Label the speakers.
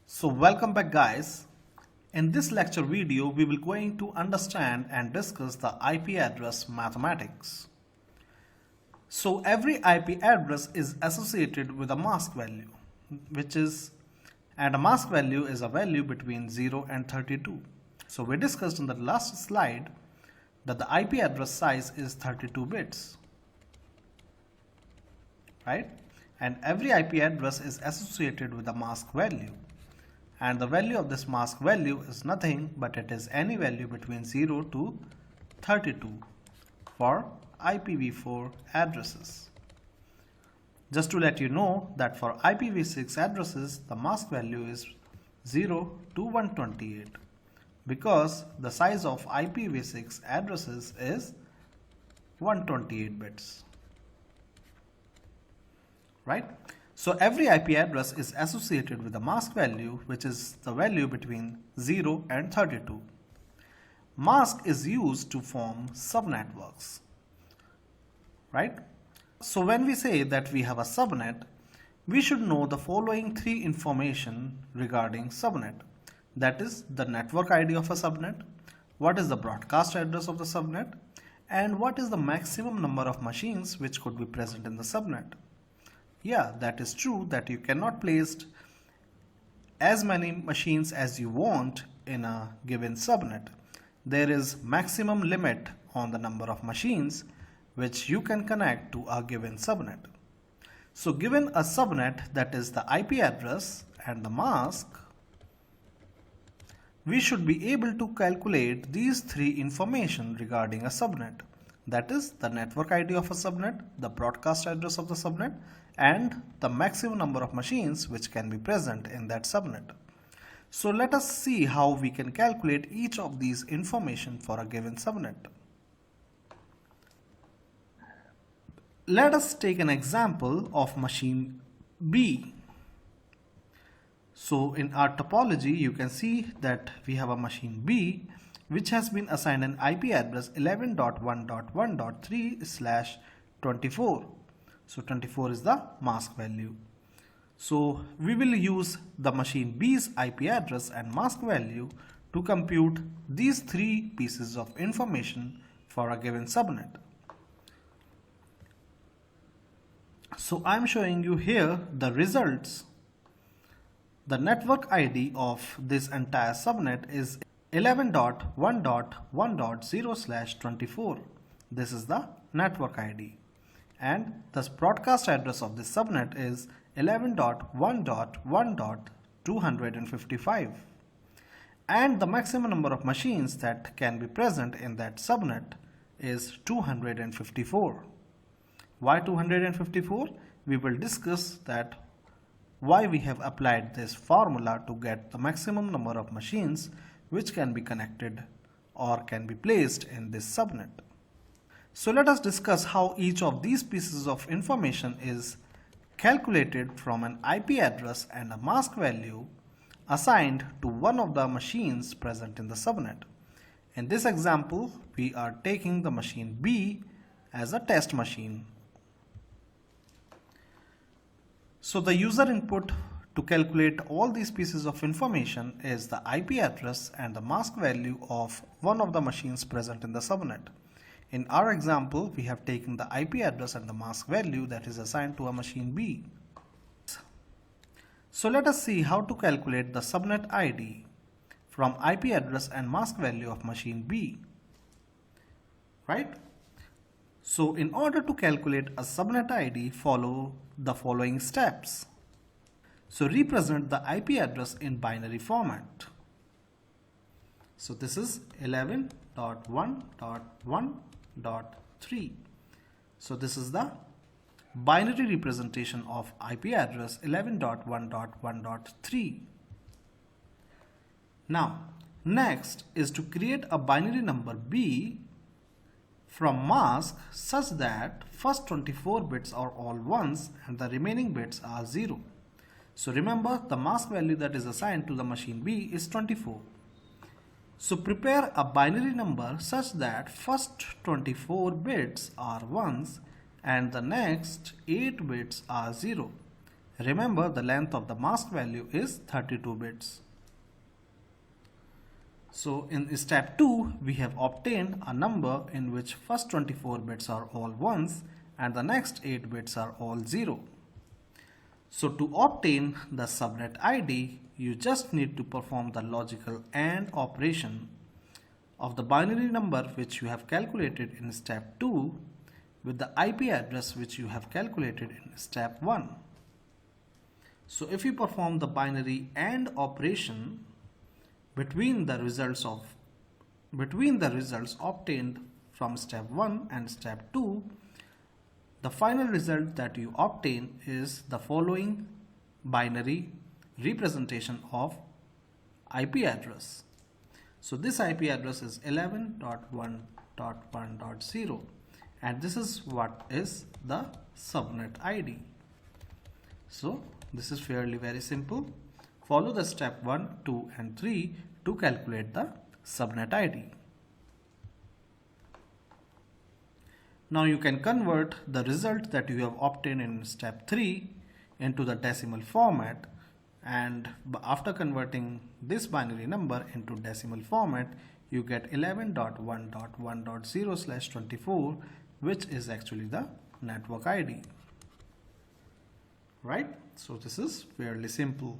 Speaker 1: So welcome back guys. In this lecture video we will going to understand and discuss the IP address mathematics. So every IP address is associated with a mask value and a mask value is a value between 0 and 32. So we discussed in the last slide that the IP address size is 32 bits, right? And every IP address is associated with a mask value. And the value of this mask value is nothing but it is any value between 0 to 32 for IPv4 addresses. Just to let you know that for IPv6 addresses the mask value is 0 to 128 because the size of IPv6 addresses is 128 bits, right? So every IP address is associated with a mask value which is the value between 0 and 32. Mask is used to form subnetworks, right? So when we say that we have a subnet, we should know the following three information regarding subnet. That is the network ID of a subnet, what is the broadcast address of the subnet, and what is the maximum number of machines which could be present in the subnet. Yeah, that is true that you cannot place as many machines as you want in a given subnet. There is maximum limit on the number of machines which you can connect to a given subnet. So given a subnet, that is the IP address and the mask, we should be able to calculate these three information regarding a subnet. That is the network ID of a subnet, the broadcast address of the subnet, and the maximum number of machines which can be present in that subnet. So let us see how we can calculate each of these information for a given subnet. Let us take an example of machine B. So in our topology you can see that we have a machine B which has been assigned an IP address 11.1.1.3/24. So 24 is the mask value. So we will use the machine B's IP address and mask value to compute these three pieces of information for a given subnet. So I'm showing you here the results. The network ID of this entire subnet is 11.1.1.0/24. This is the network ID. And the broadcast address of this subnet is 11.1.1.255. And the maximum number of machines that can be present in that subnet is 254. Why 254? We will discuss that why we have applied this formula to get the maximum number of machines which can be connected or can be placed in this subnet. So let us discuss how each of these pieces of information is calculated from an IP address and a mask value assigned to one of the machines present in the subnet. In this example, we are taking the machine B as a test machine. So the user input to calculate all these pieces of information is the IP address and the mask value of one of the machines present in the subnet. In our example, we have taken the IP address and the mask value that is assigned to a machine B. So let us see how to calculate the subnet ID from IP address and mask value of machine B. Right? So in order to calculate a subnet ID, follow the following steps. So represent the IP address in binary format. So this is 11.1.1.3. So this is the binary representation of IP address 11.1.1.3. Now, next is to create a binary number B from mask such that first 24 bits are all ones and the remaining bits are 0. So remember, the mask value that is assigned to the machine B is 24. So prepare a binary number such that first 24 bits are ones and the next 8 bits are 0 Remember, the length of the mask value is 32 bits. So in step 2, we have obtained a number in which first 24 bits are all ones and the next 8 bits are all 0. So to obtain the subnet ID, you just need to perform the logical AND operation of the binary number which you have calculated in step 2 with the IP address which you have calculated in step 1. So if you perform the binary AND operation between the results obtained from step 1 and step 2, the final result that you obtain is the following binary representation of IP address. So this IP address is 11.1.1.0 and this is what is the subnet ID. So this is fairly very simple. Follow the step 1, 2 and 3 to calculate the subnet ID. Now you can convert the result that you have obtained in step 3 into the decimal format, and after converting this binary number into decimal format you get 11.1.1.0/24, which is actually the network ID. Right? So this is fairly simple.